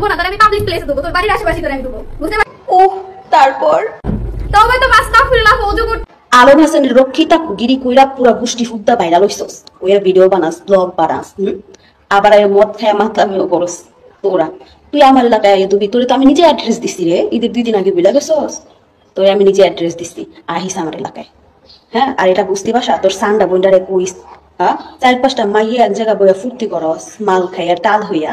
ঢুকবো না, তাহলে আমি পাবলিক প্লেসে ঢুকবো, তোর বাড়ির আশেপাশে করে আমি ঢুকবো, বুঝতে পারছিস? ও তারপর তবে তো আস্তাগফিরুল্লাহ ওযু করতে আলম হাসানের রক্ষিতা গিরি কইরা পুরা গোষ্ঠী ফুদ্দা ভাইরাল হইছস, ওইরা ভিডিও বানাস, ব্লগ বানাস, আবার আয় মদ খায় মাতামিও করস তোরা। তুই আমার এলাকায় আয় দুবি, তোরে তো আমি নিজে অ্যাড্রেস দিছি রে, ঈদের 2 দিন আগে বুঝলা গেছস, তোরে আমি নিজে অ্যাড্রেস দিছি, আহিস আমার এলাকায়। হ্যাঁ, আর এটা বুঝতে পারছা তোর সান্ডা বন্ডারে কইস, হ্যাঁ 4-5টা মাইয়া এক জায়গা বইয়া ফুর্তি করস, মাল খাইয়া টাল হইয়া,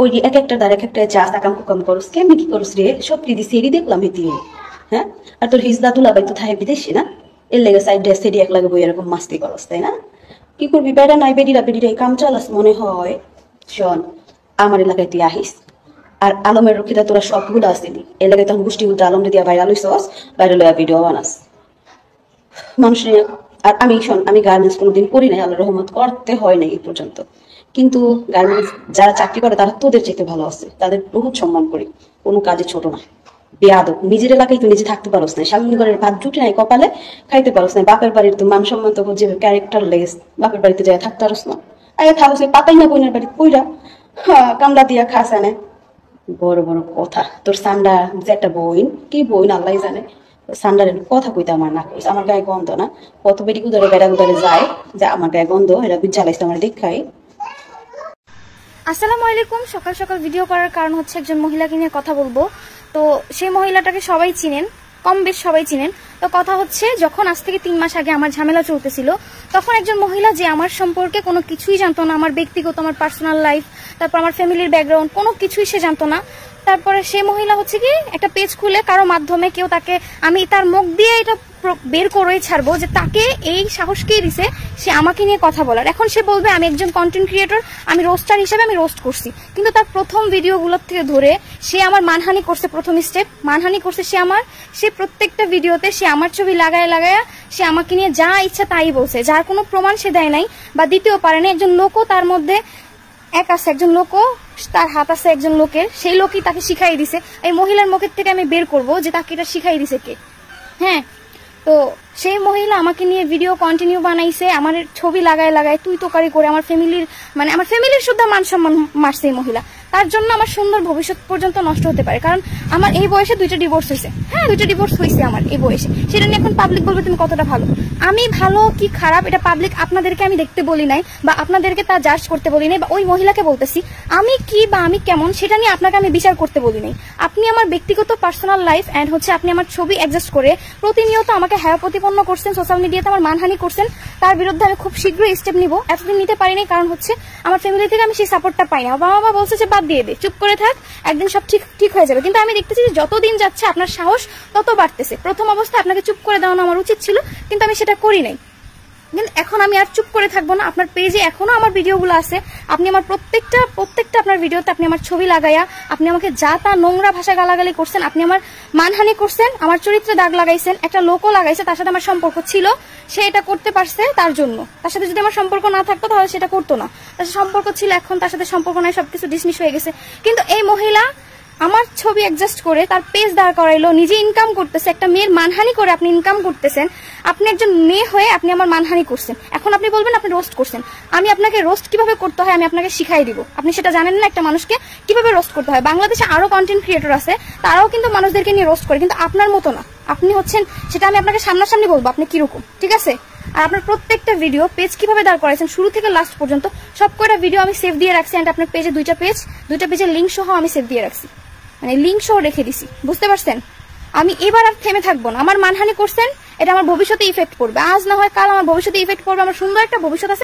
ওই এক একটা দ্বার এক একটা চা সাকাম কুকাম করস, কেমনি কি করস রে, সব কি দিছি এরই দেখলাম এটি। হ্যাঁ, আর তোর হিজদা দুলাভাই তো থাকে বিদেশি না, এর লেগে সাইড ড্রেস সেটি এক লাগে বই এরকম মাস্তি করস, তাই না? কি করবি, বেড়া নাই বেডিরা বেডিরা কাম চালাস মনে হয়। শোন, আমার এলাকায় তুই আহিস, আর আলমের রক্ষিতা তোরা সবগুলো আসছিলি, এর লেগে তখন গোষ্ঠী উল্টা আলম দিয়া ভাইরাল হইছস, ভাইরাল হইয়া ভিডিও বানাস মানুষ নিয়ে। আর আমি শোন, আমি গার্মেন্টস কোনোদিন করি নাই, আল্লাহর রহমত করতে হয় নাই এই পর্যন্ত, কিন্তু গার্মেন্টস যারা চাকরি করে তারা তোদের চাইতে ভালো আছে, তাদের বহুত সম্মান করি, কোনো কাজে ছোট না। বেয়াদব, নিজের এলাকায় তুই নিজে থাকতে পারস না, স্বামী ঘরের ভাত জুটে নাই কপালে, খাইতে পারস না, বাপের বাড়ির তো মান সম্মান তো যে ক্যারেক্টার লেগেছে, বাপের বাড়িতে যায় থাকতে পারস না, আগে থাকস পাতাই না বোনের বাড়ি কইরা, হ্যাঁ কামলা দিয়া খাস এনে বড় বড় কথা। তোর সান্ডা যে একটা বইন, কি বইন আল্লাহ জানে, সান্ডারের কথা কইতে আমার না কইস, আমার গায়ে গন্ধ না, কত বেটি গুদারে বেড়া গুদারে যায় যে আমার গায়ে গন্ধ, এরা জ্বালাইছে আমার দেখাই। আসসালামু আলাইকুম। সকাল সকাল ভিডিও করার কারণ হচ্ছে একজন মহিলাকে নিয়ে কথা বলবো। তো সেই মহিলাটাকে সবাই চিনেন, কম বেশ সবাই চিনেন। তো কথা হচ্ছে, যখন আজ থেকে 3 মাস আগে আমার ঝামেলা চলতেছিল, তখন একজন মহিলা যে আমার সম্পর্কে কোনো কিছুই জানতো না, আমার ব্যক্তিগত, আমার পার্সোনাল লাইফ, তারপর আমার ফ্যামিলির ব্যাকগ্রাউন্ড, কোনো কিছুই সে জানতো না। তারপরে সে মহিলা হচ্ছে কি একটা পেজ খুলে কারো মাধ্যমে কেউ তাকে, আমি তার মুখ দিয়ে এটা বের করেই ছাড়বো যে তাকে এই সাহস কে দিছে সে আমাকে নিয়ে কথা বলার। এখন সে বলবে আমি একজন কন্টেন্ট ক্রিয়েটর, আমি রোস্টার হিসেবে আমি রোস্ট করছি, কিন্তু তার প্রথম ভিডিওগুলোর থেকে ধরে সে আমার মানহানি করছে, প্রথম স্টেপ মানহানি করছে সে প্রত্যেকটা ভিডিওতে সে আমার ছবি লাগায় সে আমাকে নিয়ে যা ইচ্ছা তাই বলছে, যার কোনো প্রমাণ সে দেয় নাই বা দিতেও পারে না। একজন লোকও তার মধ্যে একজন লোকও তার হাত আছে একজন লোকের, সেই লোকই তাকে শিখাই দিছে। এই মহিলার মুখের থেকে আমি বের করব যে তাকে এটা শিখাই দিছে কে। হ্যাঁ, তো সেই মহিলা আমাকে নিয়ে ভিডিও কন্টিনিউ বানাইছে, আমার ছবি লাগায় তুই তোকারি করে আমার ফ্যামিলির শুদ্ধ মান সম্মান মারছে এই মহিলা। তার জন্য আমার সুন্দর ভবিষ্যৎ পর্যন্ত নষ্ট হতে পারে, কারণ আমার এই বয়সে 2টা ডিভোর্স হয়েছে। হ্যাঁ, 2টা ডিভোর্স হয়েছে আমার এই বয়সে, সেটা নিয়ে এখন পাবলিক বলবে তুমি কতটা ভালো। আমি ভালো কি খারাপ এটা পাবলিক আপনাদেরকে আমি দেখতে বলি নাই, বা আপনাদেরকে তা জাজ করতে বলি নাই, বা ওই মহিলাকে বলতেছি আমি কি বা আমি কেমন সেটা নিয়ে আপনাকে আমি বিচার করতে বলি নাই। আপনি আমার ব্যক্তিগত পার্সোনাল লাইফ এন্ড হচ্ছে আপনি আমার ছবি অ্যাডজাস্ট করে প্রতিনিয়ত আমাকে হ্যাঁ প্রতিপন্ন করছেন, সোশ্যাল মিডিয়াতে আমার মানহানি করছেন, তার বিরুদ্ধে আমি খুব শীঘ্রই স্টেপ নিব। এতদিন নিতে পারিনি কারণ হচ্ছে আমার ফ্যামিলি থেকে আমি সেই সাপোর্টটা পাই না। বাবা মা বলছে যে বাদ দিয়ে দে, চুপ করে থাক, একদিন সব ঠিক হয়ে যাবে। কিন্তু আমি দেখতেছি যে যতদিন যাচ্ছে আপনার সাহস তত বাড়তেছে। প্রথম অবস্থায় আপনাকে চুপ করে দেওয়ানো আমার উচিত ছিল, কিন্তু আমি সেটা করি নাই। কিন্তু এখন আমি আর চুপ করে থাকবো না। আপনার পেজে এখনো আমার ভিডিওগুলো আছে, আপনি আমার প্রত্যেকটা আপনার ভিডিওতে আপনি আমার ছবি লাগাইয়া আপনি আমাকে যা তা নোংরা ভাষা গালাগালি করছেন, আপনি আমার মানহানি করছেন, আমার চরিত্রে দাগ লাগাইছেন, একটা লোকও লাগাইছে, তার সাথে আমার সম্পর্ক ছিল, সে এটা করতে পারছে তার জন্য। তার সাথে যদি আমার সম্পর্ক না থাকতো তাহলে সেটা করতো না। তার সাথে সম্পর্ক ছিল, এখন তার সাথে সম্পর্ক নাই, সবকিছু ডিসমিস হয়ে গেছে। কিন্তু এই মহিলা আমার ছবি অ্যাডজাস্ট করে তার পেজ দাঁড় করাইলো, নিজে ইনকাম করতেছে, একটা মেয়ের মানহানি করে আপনি ইনকাম করতেছেন। আপনি একজন মেয়ে হয়ে আপনি আমার মানহানি করছেন, এখন আপনি বলবেন আপনি রোস্ট করছেন। আমি আপনাকে রোস্ট কিভাবে করতে হয় আমি আপনাকে শিখাই দিব। আপনি সেটা জানেন না একটা মানুষকে কিভাবে রোস্ট করতে হয়। বাংলাদেশে আরো কন্টেন্ট ক্রিয়েটর আছে, তারাও কিন্তু মানুষদেরকে নিয়ে রোস্ট করে, কিন্তু আপনার মতো না। আপনি হচ্ছেন, সেটা আমি আপনাকে সামনাসামনি বলবো আপনি কিরকম, ঠিক আছে? আর আপনার প্রত্যেকটা ভিডিও পেজ কিভাবে দাঁড় করাইছেন শুরু থেকে লাস্ট পর্যন্ত সব কয়টা ভিডিও আমি সেভ দিয়ে রাখছি, এন্ড আপনার পেজে 2টা পেজের লিঙ্ক সহ আমি সেভ দিয়ে রাখছি, মানে লিঙ্ক সহ রেখে দিছি, বুঝতে পারছেন? আমি এবার আর থেমে থাকবো না। আমার মানহানি করছেন, এটা আমার ভবিষ্যতে ইফেক্ট পড়বে, আজ না হয় কাল আমার ভবিষ্যতে ইফেক্ট পড়বে। আমার সুন্দর একটা ভবিষ্যৎ আছে।